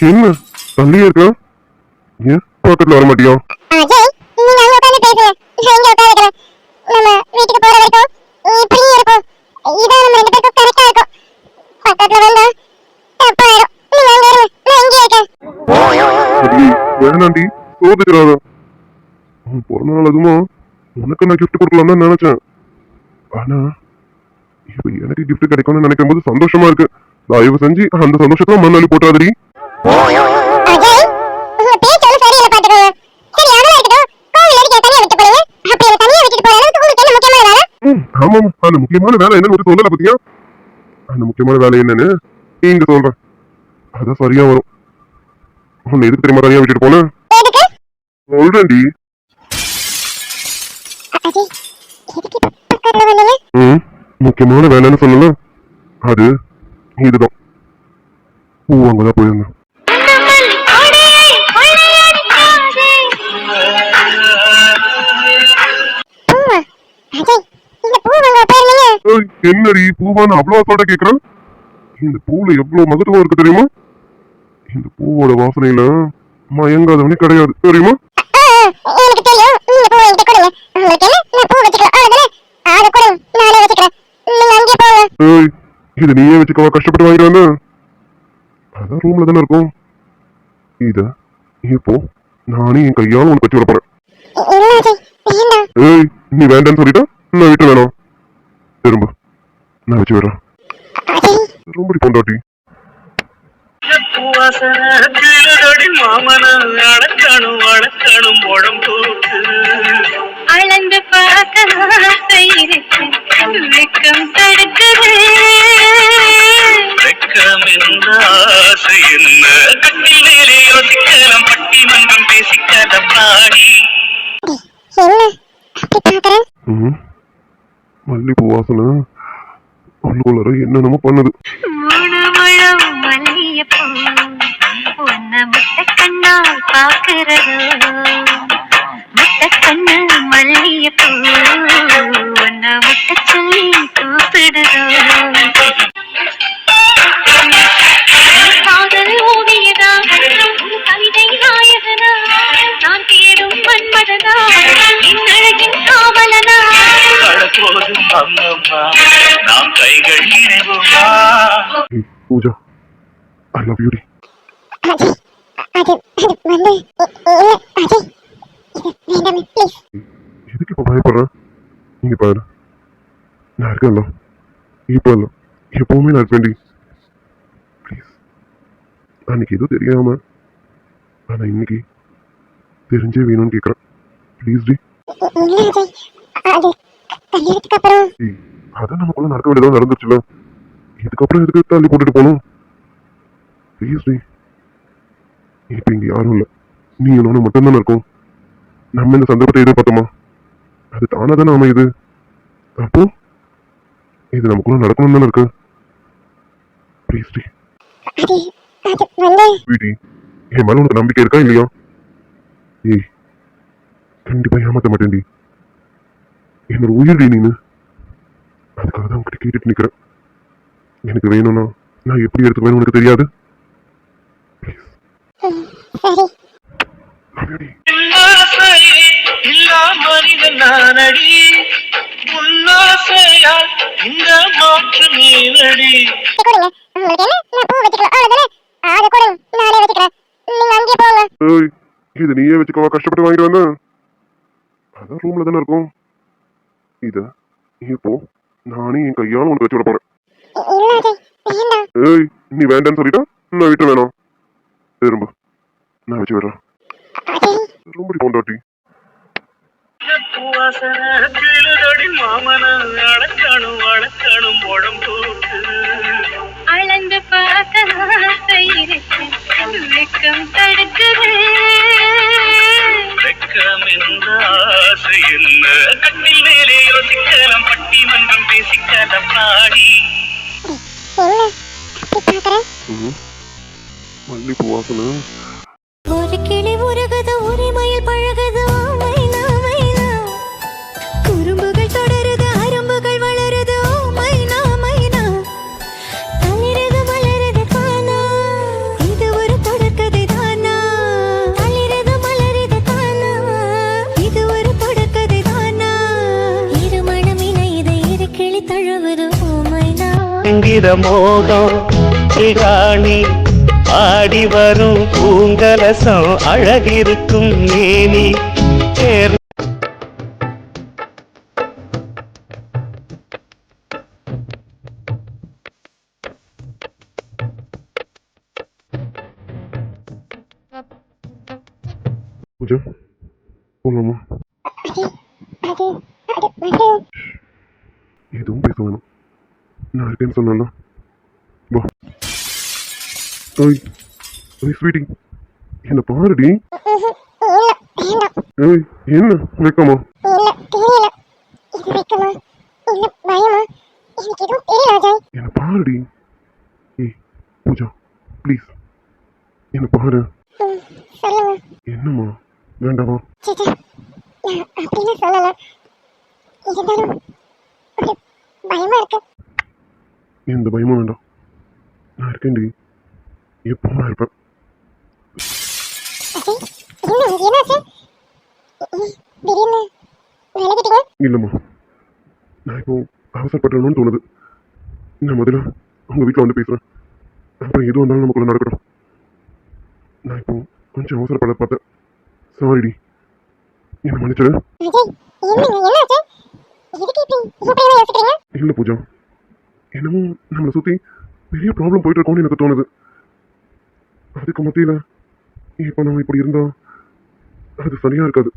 என்ன தள்ளியே இருக்க? ஏன் பக்கத்துல வர மாட்டியா? அஜய், நீங்க அங்க உட்கார்ந்து பேசுங்க. நான் இங்க உட்கார்ந்துக்கிறேன். நம்ம வீட்டுக்கு போற வரைக்கும் இப்படியே இருக்கும். இதான் நம்ம ரெண்டு பேருக்கும் கரெக்டா இருக்கும். பக்கத்துல வந்தா தப்பாயிரும். நீங்க அங்க இருங்க, நான் இங்கே இருக்கேன். வேணாண்டி, சோதிக்கிறாத. பிறந்த நாள் அதுமா உனக்கு நான் கிஃப்ட் கொடுக்கலாம் தான் நினைச்சேன். ஆனா இப்ப எனக்கு கிஃப்ட் கிடைக்கும்னு நினைக்கும் போது சந்தோஷமா இருக்கு. தயவு செஞ்சு அந்த சந்தோஷத்துல மண்ணாளி போட்டாதடி. அஜய், உங்க பேச்சொன்னு சரியில்லை பாத்துக்கோங்க. சரி, அதெல்லாம் இருக்கட்டும். கோவில் எதுக்கு தனியா விட்டு போறீங்க? அப்படி அதை தனியா விட்டுட்டு போற அளவுக்கு உங்களுக்கு என்ன முக்கியமான வேலை? ஆமா, அந்த முக்கியமான வேலை என்னன்னு ஒரு சொல்லல பத்தியா? அந்த முக்கியமான வேலை என்னன்னு நீங்க சொல்றேன். அதான் சரியா வரும். உன்னை எதுக்கு தெரியுமா தனியா விட்டுட்டு போன? எதுக்கு? சொல்றேன்டி. அஜய், எதுக்கு பக்கத்துல வந்தீங்க? முக்கியமான வேலைன்னு சொல்லல, அது இதுதான். பூ அங்கதான் போயிருந்தேன். என்னடி பூவான்னு அவ்வளவு சொல்ற கேக்குறேன்? இந்த பூல எவ்வளவு மகத்துவம் இருக்கு தெரியுமா? இந்த பூவோட வாசனையில மயங்காதவனே கிடையாது தெரியுமா? எனக்கு தெரியும். நீங்க பூ என்கிட்ட கொடுங்க. உங்களுக்கு என்ன, நான் பூ வச்சுக்கலாம். அவ்வளவுதானே? அதை கொடுங்க, நானே வச்சுக்கிறேன். நீங்க அங்கே போங்க. இது நீயே வச்சுக்கவா கஷ்டப்பட்டு வாங்கிட்டு வந்த? அதான் ரூம்ல தானே இருக்கும். இத இப்போ நானே என் கையால உனக்கு வச்சு விட போறேன். நீ வேண்டான்னு சொல்லிட்டா நான் விட்டு வேணாம். திரும்ப நான் வச்சு விடுறேன். ரொம்ப பொண்டாட்டி. அளந்து பார்க்க ஆசை இருக்கு, வெக்கம் தடுக்குது. வெக்கம் என்ற ஆசை என்ன, கட்டில் மேலே யோசிக்கலாம், பட்டிமன்றம் பேசிக்காத பாடி. மல்லிப்பூ வாசனை உள்ளுக்குள்ளார என்னென்னமோ பண்ணுது. மல்லியப்பூ உன்னை முட்டை கண்ணால் பார்க்கிறதோ, முட்டை கண்ணு மல்லியப்பூ உன்னை முட்டை சொல்லி கூப்பிடுதோ. காதல் ஓவியதா, கவிதை நாயகனா, நான் தேடும் மன்மதனா, இன்னழகின் காவலனா. போதும் அம்மம்மா, நாம் கைகள் இணைவோமா. Pooja, I love you. எதுக்கு இப்ப பயப்படுற? நீங்க பாரு, நான் இருக்கேன்ல. இப்ப இல்ல, எப்பவுமே நான் இருப்பேன்டி. ப்ளீஸ். அன்னைக்கு எதுவும் தெரியாம, ஆனா இன்னைக்கு தெரிஞ்சே வேணும்னு கேக்குறேன். ப்ளீஸ் டி. அதான் நமக்குள்ள நடக்க வேண்டியதான் நடந்துச்சுல. இதுக்கப்புறம் எதுக்கு தள்ளி போட்டுட்டு போகணும்? ப்ளீஸ் டி. இப்ப இங்க யாரும் இல்ல, நீ என்னோட மட்டும்தானே இருக்கும். நம்ம இந்த சந்தர்ப்பத்தை எதிர்பார்த்தோமா? அது தானா தானே அமையுது. அப்போ இது நமக்குள்ள நடக்கணும் தானே இருக்கு. Please D. என் மேல உனக்கு நம்பிக்கை இருக்கா இல்லையா? ஏய், கண்டிப்பா ஏமாத்த மாட்டேன்டி. என்னோட உயிர் நீனு. அதுக்காக தான் உங்ககிட்ட கேட்டுட்டு நிக்கிறேன். எனக்கு வேணும்னா நான் எப்படி எடுத்துக்குவேன்னு உனக்கு தெரியாது. இது நீயே வச்சுக்கவா கஷ்டப்பட்டு வாங்கிட்டு வந்த? அதான் ரூம்ல தானே இருக்கும். இத இப்போ நானே என் கையால உனக்கு வச்சு விட போறேன். நீ வேண்டான்னு சொல்லிட்டா நான் விட்டு வேணாம். திரும்ப நான் வச்சு விடுறேன். ரொம்ப பொண்டாட்டி. அளந்து பார்க்க ஆசை இருக்கு, வெக்கம் தடுக்குது. வெக்கம் என்ற ஆசை என்ன, கட்டில் மேலே யோசிக்கலாம், பட்டிமன்றம் பேசிக்காத பாடி. மல்லிப்பூ வாசனை. ஒரு கிளி உருகுது, ஒரு மயில் பழகுது, மைனா மைனா. குறும்புகள் தொடருது, அரும்புகள் வளருது, மைனா மைனா. தளிரது மலருது காணா, இது ஒரு தொடர் என்கிற மோகம் இராணி ஆடி வரும் பூங்கலசம் அழகிருக்கும் மேனி தேர் பூஜா போலாமா? அது வந்து எதுவும் பேச வேணாம், நான் இருக்கேன்னு சொன்னால. வா. ஓய் ஓய் ஸ்வீட்டி, என்ன பாருடி. இல்ல வேண்டாம். ஏய் என்ன வைக்கமா? இல்ல தெரியல. இது வெக்கமா இல்ல பயமா எனக்கு எதுவும் தெரியல அஜய். என்ன பாருடி. ஏய் பூஜா ப்ளீஸ் என்ன பாரு. சொல்லுங்க. என்னம்மா வேண்டாமா? சேச்சே நான் அப்படின்னு சொல்லல. இருந்தாலும் ஒரு பயமா இருக்கு. எந்த பயமும் வேண்டாம், நான் இருக்கேன்டி, எப்போ நான் இருப்பேன். அஜய் என்ன என்னாச்சு? திடீர்னு விலகிட்டீங்க. இல்லைம்மா, நான் இப்போ அவசரப்பட்டணும்னு தோணுது. நான் முதல்ல உங்கள் வீட்டில் வந்து பேசுகிறேன், அப்புறம் எது வந்தாலும் நமக்குள்ள நடக்கட்டும். நான் இப்போ கொஞ்சம் அவசரப்பட பார்த்தேன், சாரிடி, என்னை மன்னிச்சிடு. அஜய் என்னங்க என்னாச்சு? எதுக்கு இப்படி யோசிக்கிறீங்க? இல்லை பூஜா, என்னமோ நம்மளை சுற்றி பெரிய ப்ராப்ளம் போயிட்டு இருக்கோன்னு எனக்கு தோணுது. அதுக்கு மத்தியில் இப்போ நம்ம இப்படி இருந்தால் அது சரியாக இருக்காது.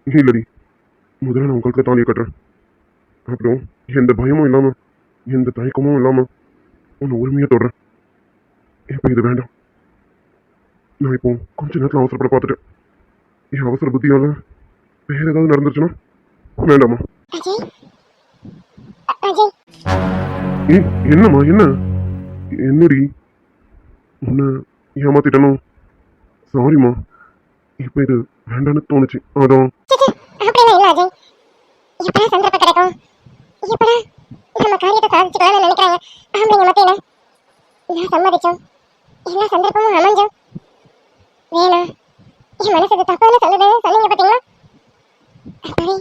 இல்லடி, முதல்ல நான் உங்களுக்கு தாலியை கட்டுறேன், அப்புறம் எந்த பயமும் இல்லாமல் எந்த தயக்கமும் இல்லாமல் உன்னை உரிமையாக தொடுறேன். இப்போ இது வேண்டாம். நான் இப்போ கொஞ்ச நேரத்தில் அவசரப்பட பார்த்துட்டேன். என் அவசர புத்தியால் வேறு ஏதாவது நடந்துருச்சுன்னா வேண்டாமா? அஜய் அஜய் ஏய் என்னம்மா என்ன என்னடி, உன்னை ஏமாத்திட்டனோ? சாரிம்மா, இப்போ இது வேண்டான்னு தோணுச்சு, அதான். சேச்சே அப்படிலாம் இல்ல அஜய். எப்படா சந்தர்ப்பம் கிடைக்கும்? எப்படா நம்ம காரியத்தை சாதிச்சுக்கலாம்னு நினைக்கிறாங்க ஆம்பளைங்க மத்தியில. நான் சம்மதிச்சோம், எல்லா சந்தர்ப்பமும் அமைஞ்சோம். வேணா என் மனசு இது தப்பான சொல்லுதுன்னு சொன்னீங்க பாத்தீங்களா? அப்பாடி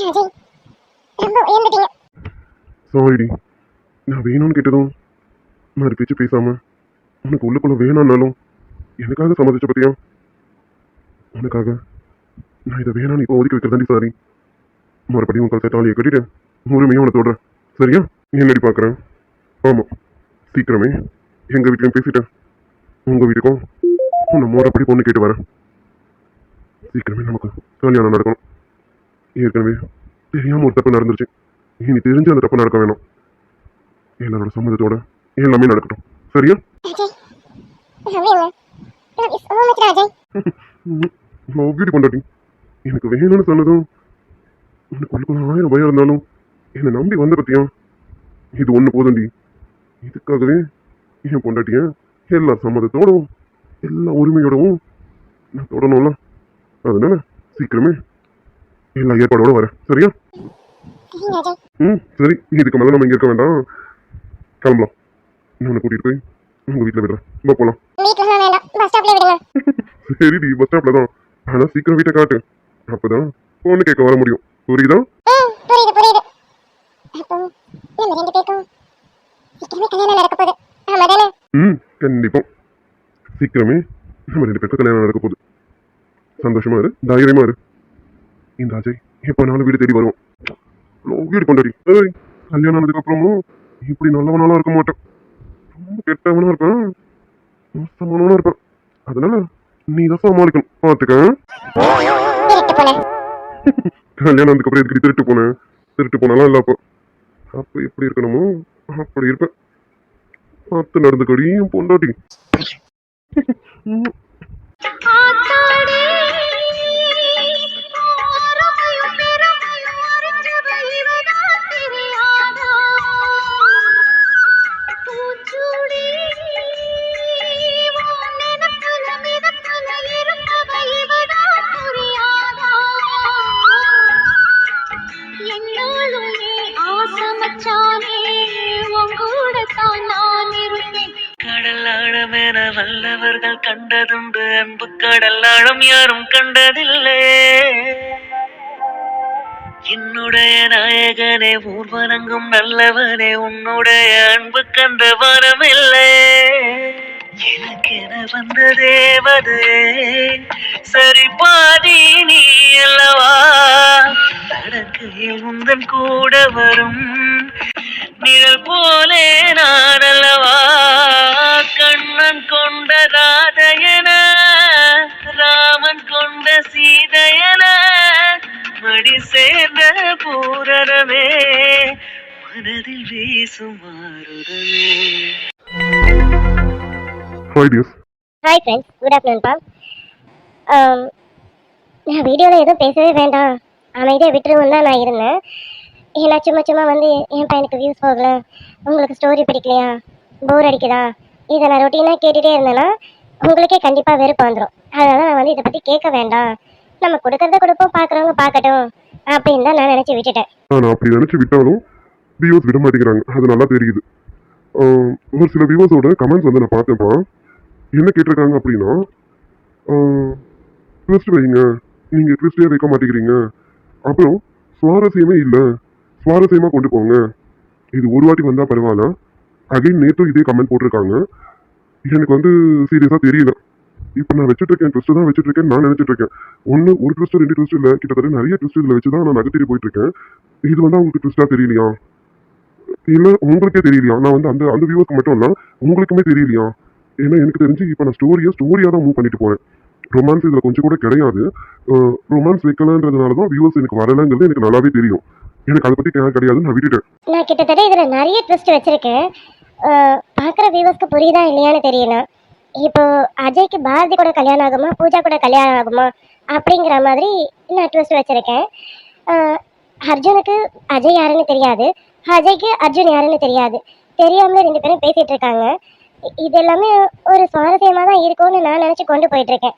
ஏன் அஜய் ரொம்ப உயர்ந்துட்டீங்க. சாரிடி, நான் வேணும்னு கேட்டதும் நான் பேச்சு பேசாம உனக்கு உள்ளுக்குள்ள வேணான்னாலும் எனக்காக சம்மதிச்ச பத்தியா? உனக்காக நான் இதை வேணான்னு இப்போ ஒதுக்கி வைக்கிறதாண்டி சாரி. மறுபடியும் உன் கழுத்தை தாலியை கட்டிட்டு உரிமையும் உனக்கு தொடுறேன், சரியா? என்னடி பார்க்குறேன்? ஆமாம், சீக்கிரமே எங்கள் வீட்லையும் பேசிட்டேன், உங்கள் வீட்டுக்கும் உன்னை முறைப்படி பொண்ணு கேட்டு வரேன். சீக்கிரமே நமக்கு கல்யாணம் நடக்கணும். ஏற்கனவே தெரியாம ஒரு தப்பு நடந்துருச்சு, இனி தெரிஞ்சு அந்த தப்பு நடக்க வேணும். எல்லாரோட சம்மதத்தோட எல்லாமே நடக்கட்டும், சரியா? அஜய் நம்பிடுங்க. Love you so much Ajay. வீடு கொண்டாடி எனக்கு வேணும்னு சொன்னதும் உனக்கு உள்ளுக்குள்ள 1000 பயம் இருந்தாலும் என்னை நம்பி வந்த பத்தியா? இது ஒன்று போதும்டி. இதுக்காகவே என் பொண்டாட்டிய எல்லா சம்மதத்தோடவும் எல்லா உரிமையோடவும் நான் தொடணும்ல. அதனால சீக்கிரமே எல்லா ஏற்பாடோட வரேன், சரியா? சரிங்க அஜய். சரி, இதுக்கு மேலே நம்ம இங்கே இருக்க வேண்டாம், கிளம்பலாம். நான் உன்னை கூட்டிகிட்டு போய் உங்கள் வீட்டில் விடுறேன், வா போகலாம். வீட்டுலாம் வேண்டாம், பஸ் ஸ்டாப்ல விடுங்க. சரிடி, பஸ் ஸ்டாப்பில் தான், ஆனால் சீக்கிரம் வீட்டை காட்டு, அப்போதான் பொண்ணு கேட்க வர முடியும், புரியுதா? புரியுது புரியுது. அப்போ நம்ம ரெண்டு பேருக்கும் சீக்கிரமே கல்யாணம் நடக்க போகுது, ஆமா தானே? கண்டிப்பா சீக்கிரமே நம்ம 2 பேருக்கு கல்யாணம் நடக்க போகுது. சந்தோஷமா இரு, தைரியமா இரு. இந்த அஜய் எப்போனாலும் வீடு தேடி வருவோம். வீடு கொண்டாடி. ஏய், கல்யாணம் ஆனதுக்கு அப்புறமும் இப்படி நல்லவனாலாம் இருக்க மாட்டேன், ரொம்ப கெட்டவனா இருப்பேன், மோசமானவனா இருப்பேன். அதனால நீ தான் சமாளிக்கணும், பார்த்துக்க. திருட்டு போல. கல்யாணம் ஆனதுக்கு அப்புறம் எதுக்கு திருட்டு போனேன்? திருட்டு போனாலாம் இல்லை, அப்போ எப்படி இருக்கணுமோ அப்படி இருப்பேன். பார்த்து நடந்துக்கடி என் பொண்டாட்டி. ஆத்தாடி ஆரமையும் பெருமையும் அறிஞ்சவ இவதான் தெரியாதா பூச்சூடி உன் நினைப்புல மிதப்புல இருப்பவ இவதான் புரியாதா என்னாலும் நீ ஆசமச்சானே உன் கூடத்தான் நான் இருப்பேன். கடலாழமென வல்லவர்கள் கண்டதுண்டு, அன்பு கடலாழம் யாரும் கண்டதில்லை. என்னுடைய நாயகனே ஊர்வனங்கும் நல்லவனே உன்னுடைய அன்பு கந்த வரமில்லை எனக்கென வந்த தேவதே சரி பாதி நீ அல்லவா நடக்கையில் உந்தன் கூட வரும் நிழல் போலே நான் அல்லவா கண்ணன் கொண்ட ராதையன ராமன் கொண்ட சீதையன மடி சேர்ந்த பூரணமே மனதில் வீசும் மாறுதமே. Hi dears. Hi friends, good afternoon பா. நான் வீடியோவில் எதுவும் பேசவே வேண்டாம், அமைதியாக விட்டுருவோம் தான் நான் இருந்தேன். ஏன்னா சும்மா வந்து என் பையனுக்கு வியூஸ் போகல, உங்களுக்கு ஸ்டோரி பிடிக்கலையா, போர் அடிக்குதா, இதை நான் ரொட்டீனாக கேட்டுகிட்டே இருந்தேன்னா உங்களுக்கே கண்டிப்பாக வெறுப்பு வந்துடும். அதனால நான் வந்து இதை பற்றி கேட்க வேண்டாம், நம்ம கொடுக்கறத கொடுப்போம், பார்க்குறவங்க பார்க்கட்டும் அப்படின்னு தான் நான் நினச்சி விட்டுட்டேன். நான் அப்படி நினச்சி விட்டாலும் வியூஸ் விட மாட்டேங்கிறாங்க, அது நல்லா தெரியுது. ஒரு சில வியூவர்ஸோட கமெண்ட்ஸ் வந்து நான் பார்த்தேன்ப்பா. என்ன கேட்டிருக்காங்க அப்படின்னா, ட்விஸ்ட் வைங்க, நீங்கள் ட்விஸ்டே வைக்க மாட்டேங்கிறீங்க, அப்புறம் சுவாரஸ்யமே இல்லை, சுவாரஸ்யமாக கொண்டு போங்க, இது ஒரு வாட்டி வந்தால் பரவாயில்ல. அகைன் நேற்று இதே கமெண்ட் போட்டிருக்காங்க. எனக்கு வந்து சீரியஸாக தெரியல. இப்போ நான் வச்சுட்ருக்கேன், ட்விஸ்ட்டு தான் வச்சுட்ருக்கேன் நான் நினச்சிட்ருக்கேன். ஒரு ட்விஸ்ட்டு 2 ட்விஸ்ட் இல்லை, கிட்டத்தட்ட நிறைய ட்விஸ்ட் இதில் வச்சு தான் நான் நகர்த்திட்டு போயிட்டுருக்கேன். இது வந்து அவங்களுக்கு ட்விஸ்ட்டாக தெரியலையா, இல்லை உங்களுக்கே தெரியலையா? நான் வந்து அந்த அந்த வியூவர்க்கு மட்டும் இல்லை, உங்களுக்குமே தெரியலையா? ஏன்னா எனக்கு தெரிஞ்சு இப்போ நான் ஸ்டோரியாக தான் மூவ் பண்ணிட்டு போகிறேன். ரொமான்ஸ் இதில் கொஞ்சம் கூட கிடையாது. ரொமான்ஸ் வைக்கலன்றதுனால தான் வியூவர்ஸ் எனக்கு வரலைங்கிறது எனக்கு நல்லாவே தெரியும். எனக்கு அதை பற்றி கிடையாது, நான் விட்டுட்டேன். நான் கிட்டத்தட்ட இதில் நிறைய ட்விஸ்ட் வச்சுருக்கேன். பார்க்குற வியூவர்ஸ்க்கு புரியுதா இல்லையான்னு தெரியல. இப்போ அஜய்க்கு பாரதி கூட கல்யாணம் ஆகுமா, பூஜா கூட கல்யாணம் ஆகுமா அப்படிங்கிற மாதிரி நான் ட்விஸ்ட் வச்சுருக்கேன். அர்ஜுனுக்கு அஜய் யாருன்னு தெரியாது, அஜய்க்கு அர்ஜுன் யாருன்னு தெரியாது, தெரியாமலே 2 பேரும் பேசிகிட்டு இருக்காங்க. இது எல்லாமே ஒரு சுவாரஸ்யமாக தான் இருக்கும்னு நான் நினச்சி கொண்டு போயிட்டுருக்கேன்.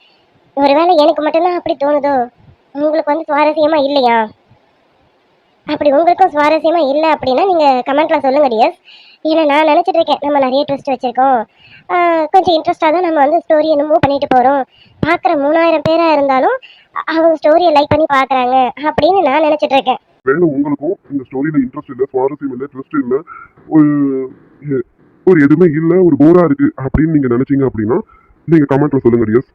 ஒருவேளை எனக்கு மட்டும்தான் அப்படி தோணுதோ, உங்களுக்கு வந்து சுவாரஸ்யமாக இல்லையா? அப்படி உங்களுக்கும் சுவாரஸ்யமாக இல்லை அப்படின்னா நீங்கள் கமெண்ட்டில் சொல்லுங்கள் டியர்ஸ். ஏன்னா நான் நினச்சிட்டு இருக்கேன், நம்ம நிறைய ட்விஸ்ட் வச்சுருக்கோம், கொஞ்சம் இன்ட்ரெஸ்ட்டாக தான் நம்ம வந்து ஸ்டோரியை மூவ் பண்ணிட்டு போகிறோம், பார்க்குற 3000 பேராக இருந்தாலும் அவங்க ஸ்டோரியை லைக் பண்ணி பார்க்குறாங்க அப்படின்னு நான் நினச்சிட்டு இருக்கேன். வேலை உங்களுக்கும் இந்த ஸ்டோரியில் இன்ட்ரெஸ்ட் இல்லை, சுவாரஸ்யம் இல்லை, ட்விஸ்ட் இல்லை, ஒரு எதுவுமே இல்லை, ஒரு போராக இருக்குது அப்படின்னு நீங்கள் நினச்சிங்க அப்படின்னா நீங்கள் கமெண்ட்டில் சொல்லுங்கள் டியர்ஸ்.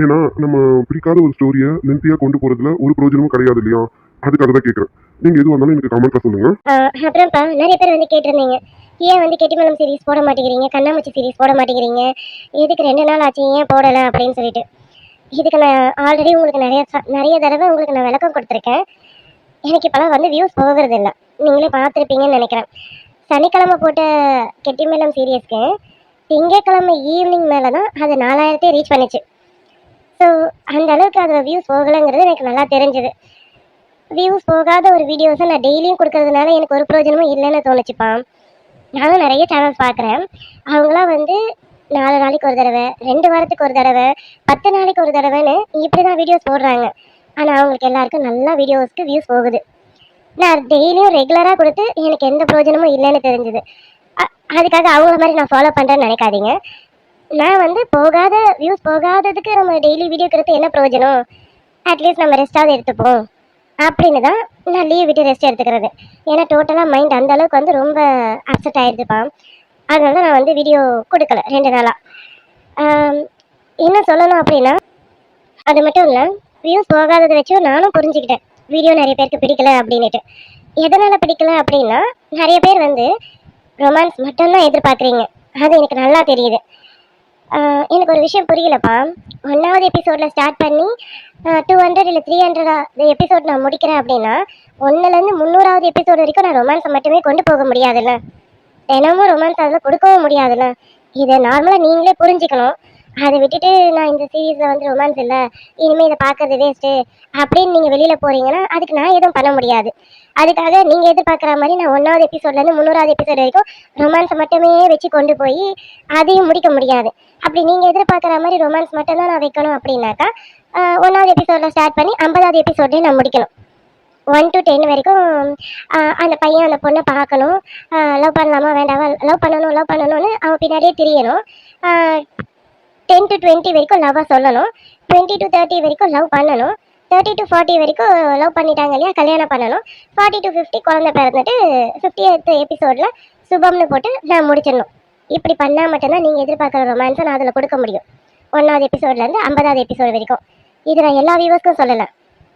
ஏன்னா நம்ம பிடிக்காத ஒரு ஸ்டோரியை லென்த்தியாக கொண்டு போகிறதுல ஒரு பிரயோஜனமும் கிடையாது இல்லையா? அதுக்காக தான் கேட்குறேன். நீங்கள் எது வந்தாலும் எனக்கு கமெண்ட்டில் சொல்லுங்கள். அப்புறம்ப்பா நிறைய பேர் வந்து கேட்டிருந்தீங்க, ஏன் வந்து கெட்டிமலம் சீரிஸ் போட மாட்டேங்கிறீங்க, கண்ணாமூச்சி சீரிஸ் போட மாட்டேங்கிறீங்க, எதுக்கு 2 நாள் ஆச்சு ஏன் போடலை அப்படின்னு சொல்லிட்டு. இதுக்கு நான் ஆல்ரெடி உங்களுக்கு நிறைய தடவை உங்களுக்கு நான் விளக்கம் கொடுத்துருக்கேன். எனக்கு இப்போலாம் வந்து வியூஸ் போகிறது இல்லை, நீங்களே பார்த்துருப்பீங்கன்னு நினைக்கிறேன். சனிக்கிழமை போட்ட கெட்டிமலம் சீரியஸ்க்கு திங்கக்கிழமை ஈவினிங் மேலே தான் அது 4000 ரீச் பண்ணிச்சு. ஸோ அந்த அளவுக்கு அதில் வியூஸ் போகலைங்கிறது எனக்கு நல்லா தெரிஞ்சுது. வியூஸ் போகாத ஒரு வீடியோஸை நான் டெய்லியும் கொடுக்கறதுனால எனக்கு ஒரு பிரயோஜனமும் இல்லைன்னு தோணுச்சுப்பா. நானும் நிறைய சேனல்ஸ் பார்க்குறேன், அவங்களாம் வந்து 4 நாளைக்கு ஒரு தடவை, 2 வாரத்துக்கு ஒரு தடவை, 10 நாளைக்கு ஒரு தடவைன்னு இப்படி தான் வீடியோஸ் போடுறாங்க. ஆனால் அவங்களுக்கு எல்லாருக்கும் நல்லா வீடியோஸ்க்கு வியூஸ் போகுது. நான் டெய்லியும் ரெகுலராக கொடுத்து எனக்கு எந்த பிரயோஜனமும் இல்லைன்னு தெரிஞ்சுது. அதுக்காக அவங்கள மாதிரி நான் ஃபாலோ பண்ணுறேன்னு நினைக்காதீங்க. நான் வந்து வியூஸ் போகாததுக்கு நம்ம டெய்லி வீடியோ கொடுத்து என்ன பிரயோஜனம், அட்லீஸ்ட் நம்ம ரெஸ்ட்டாவது எடுத்துப்போம் அப்படின்னு தான் நான் லீவ் விட்டு ரெஸ்ட் எடுத்துக்கிறது. ஏன்னா டோட்டலாக மைண்ட் அந்த அளவுக்கு வந்து ரொம்ப அப்செட் ஆகிடுதுப்பா. அதனால தான் நான் வந்து வீடியோ கொடுக்கல 2 நாளாக. என்ன சொல்லணும் அப்படின்னா, அது மட்டும் இல்லை, வியூஸ் போகாததை வச்சும் நானும் புரிஞ்சுக்கிட்டேன் வீடியோ நிறைய பேருக்கு பிடிக்கல அப்படின்ட்டு. எதனால் பிடிக்கல அப்படின்னா, நிறைய பேர் வந்து ரொமான்ஸ் மட்டும்தான் எதிர்பார்க்குறீங்க, அது எனக்கு நல்லா தெரியுது. எனக்கு ஒரு விஷயம் புரியலப்பா. 1வது எபிசோடில் ஸ்டார்ட் பண்ணி 200 இல்லை 300 எபிசோட் நான் முடிக்கிறேன் அப்படின்னா 1லேருந்து 300வது எபிசோடு வரைக்கும் நான் ரொமான்ஸை மட்டுமே கொண்டு போக முடியாதுல்ல, தினமும் ரொமான்ஸ் அதில் கொடுக்கவும் முடியாதுல்ல. இதை நார்மலாக நீங்களே புரிஞ்சுக்கணும். அதை விட்டுட்டு நான் இந்த சீரீஸில் வந்து ரொமான்ஸ் இல்லை, இனிமேல் இதை பார்க்கறது வேஸ்ட்டு அப்படின்னு நீங்கள் வெளியில் போகிறீங்கன்னா அதுக்கு நான் எதுவும் பண்ண முடியாது. அதுக்காக நீங்கள் எதிர்பார்க்குற மாதிரி நான் 1வது எபிசோட்லேருந்து 300வது எபிசோடு வரைக்கும் ரொமான்ஸை மட்டுமே வச்சு கொண்டு போய் அதையும் முடிக்க முடியாது. அப்படி நீங்கள் எதிர்பார்க்குற மாதிரி ரொமான்ஸ் மட்டும்தான் நான் வைக்கணும் அப்படின்னாக்கா 1வது எபிசோடில் ஸ்டார்ட் பண்ணி 50வது எபிசோட்லேயே நான் முடிக்கணும். 1 to 10 வரைக்கும் அந்த பையன் அந்த பொண்ணை பார்க்கணும், லவ் பண்ணலாமா வேண்டாமா, லவ் பண்ணணும்னு அவன் பின்னாடியே திரியணும். 10 to 20 வரைக்கும் லவ்வாக சொல்லணும், 20 to 30 வரைக்கும் லவ் பண்ணணும், 30 to 40 வரைக்கும் லவ் பண்ணிட்டாங்க இல்லையா, கல்யாணம் பண்ணணும். 40 to 50 குழந்தை பிறந்துட்டு 50th எபிசோடில் சுபம்னு போட்டு நான் முடிச்சிடணும். இப்படி பண்ணால் மட்டும்தான் நீங்கள் எதிர்பார்க்குற ரொமான்ஸை நான் அதில் கொடுக்க முடியும். 1வது எபிசோட்லேருந்து 50வது எபிசோடு வரைக்கும். இது நான் எல்லா வியூவர்ஸ்க்கும் சொல்லலை.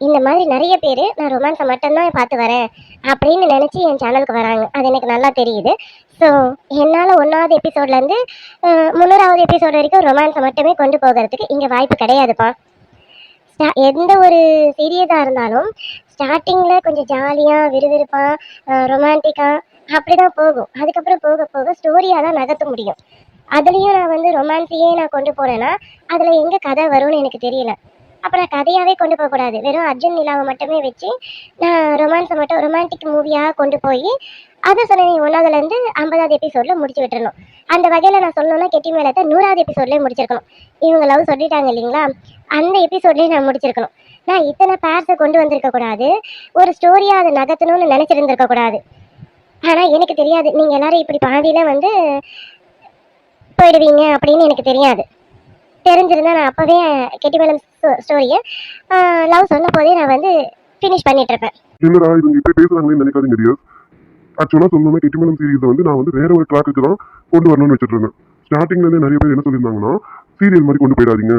இந்த மாதிரி நிறைய பேர் நான் ரொமான்ஸை மட்டும்தான் பார்த்து வரேன் அப்படின்னு நினச்சி என் சேனலுக்கு வராங்க. அது எனக்கு நல்லா தெரியுது. ஸோ என்னால் 1வது எபிசோட்லேருந்து 300வது எபிசோடு வரைக்கும் ரொமான்ஸை மட்டுமே கொண்டு போகிறதுக்கு இங்கே வாய்ப்பு கிடையாதுப்பா. எந்த ஒரு சீரியஸாக இருந்தாலும் ஸ்டார்டிங்கில் கொஞ்சம் ஜாலியாக விறுவிறுப்பாக ரொமான்டிக்காக அப்படி தான் போகும். அதுக்கப்புறம் போக போக ஸ்டோரியாக தான் நகர்த்த முடியும். அதுலேயும் நான் வந்து ரொமான்ஸையே நான் கொண்டு போனேன்னா அதில் எங்கே கதை வரும்னு எனக்கு தெரியல. அப்புறம் கதையாகவே கொண்டு போகக்கூடாது. வெறும் அர்ஜுன் நிலாவை மட்டுமே வச்சு நான் ரொமான்ஸை மட்டும் ரொமான்டிக் மூவியாக கொண்டு போய் அதை சொன்னேன் 1வதுலேருந்து 50வது எபிசோடில் முடிச்சு விட்டுறணும். அந்த வகையில் நான் சொல்லணும்னா கெட்டி மேலத்தை 100வது எபிசோட்லேயே முடிச்சிருக்கணும். இவங்க லவ் சொல்லிட்டாங்க இல்லைங்களா, அந்த எபிசோட்லேயே நான் முடிச்சிருக்கணும். நான் இத்தனை பேர்ஸை கொண்டு வந்திருக்கக்கூடாது. ஒரு ஸ்டோரியாக அதை நகர்த்தணும்னு நினச்சிருந்துருக்கக்கூடாது. ஆனால் எனக்கு தெரியாது நீங்கள் எல்லோரும் இப்படி பாதியில் வந்து போயிடுவீங்க அப்படின்னு எனக்கு தெரியாது. தெரிஞ்சிருந்தா நான் அப்போவே கெட்டிமேளம் ஸ்டோரியை லவ் சொன்ன போதே நான் வந்து ஃபினிஷ் பண்ணிட்டுருப்பேன். என்னடா இவங்க இப்படி பேசுகிறாங்களேன்னு நினைக்காதீங்க டியர்ஸ். ஆக்சுவலாக சொல்லணும்னா கெட்டிமேளம் சீரீஸை வந்து நான் வந்து வேற ஒரு ட்ராக்குக்கு தான் கொண்டு வரணும்னு வச்சுட்டு இருந்தேன். ஸ்டார்டிங்லேருந்து நிறைய பேர் என்ன சொல்லியிருந்தாங்கன்னா, சீரியல் மாதிரி கொண்டு போயிடாதீங்க,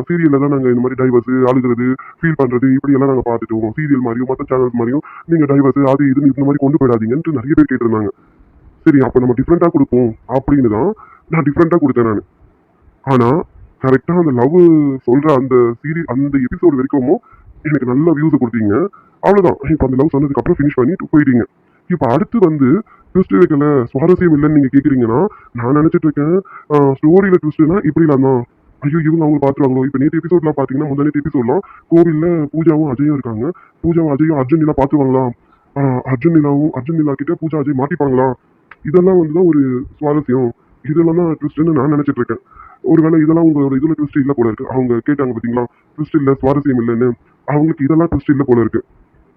சீரியலில் தான் நாங்கள் இந்த மாதிரி டைவர்ஸு அழுகிறது ஃபீல் பண்ணுறது இப்படியெல்லாம் நாங்கள் பார்த்துட்டோம், சீரியல் மாதிரியும் மற்ற சேனல்ஸ் மாதிரியும் நீங்கள் டைவர்ஸு அது இதுன்னு இந்த மாதிரி கொண்டு போயிடாதீங்கன்ட்டு நிறைய பேர் கேட்டிருந்தாங்க. சரி அப்போ நம்ம டிஃப்ரெண்ட்டாக கொடுப்போம் அப்படின்னு தான் நான் டிஃப்ரெண்ட்டாக கொடுத்தேன் நான். ஆனால் கரெக்டாக அந்த லவ் சொல்கிற அந்த அந்த எபிசோடு வரைக்கும் எனக்கு நல்ல வியூஸை கொடுத்தீங்க. அவ்வளோதான். இப்போ அந்த லவ் சொன்னதுக்கப்புறம் ஃபினிஷ் பண்ணிட்டு போயிட்டீங்க. இப்போ அடுத்து வந்து ட்விஸ்ட் வைக்கல, சுவாரஸ்யம் இல்லைன்னு நீங்கள் கேட்குறீங்கன்னா, நான் நினச்சிட்டு இருக்கேன் ஸ்டோரியில் ட்விஸ்ட்னா இப்படி இல்லாமா, ஐயோ இவங்க அவங்க பார்த்துருவாங்களோ. இப்போ நேற்று எபிசோட்லாம் பார்த்தீங்கன்னா, முந்தானேற்று எபிசோட்லாம் கோவிலில் பூஜாவும் அஜயும் இருக்காங்க. பூஜாவும் அஜயும் அர்ஜுன் நிலா பார்த்துருவாங்களா, அர்ஜுன் நிலா கிட்ட பூஜா அஜய் மாட்டிப்பாங்களா, இதெல்லாம் வந்து தான் ஒரு சுவாரஸ்யம், இதெல்லாம் தான் ட்விஸ்ட்னு நான் நினச்சிட்டு இருக்கேன். ஒருவேளை இதெல்லாம் உங்களோட இதில் ட்விஸ்ட் இல்லை போல இருக்கு. அவங்க கேட்டாங்க பார்த்தீங்களா, ட்விஸ்ட் இல்லை சுவாரஸ்யம் இல்லைன்னு, அவங்களுக்கு இதெல்லாம் ட்விஸ்ட் இல்லை போல இருக்கு.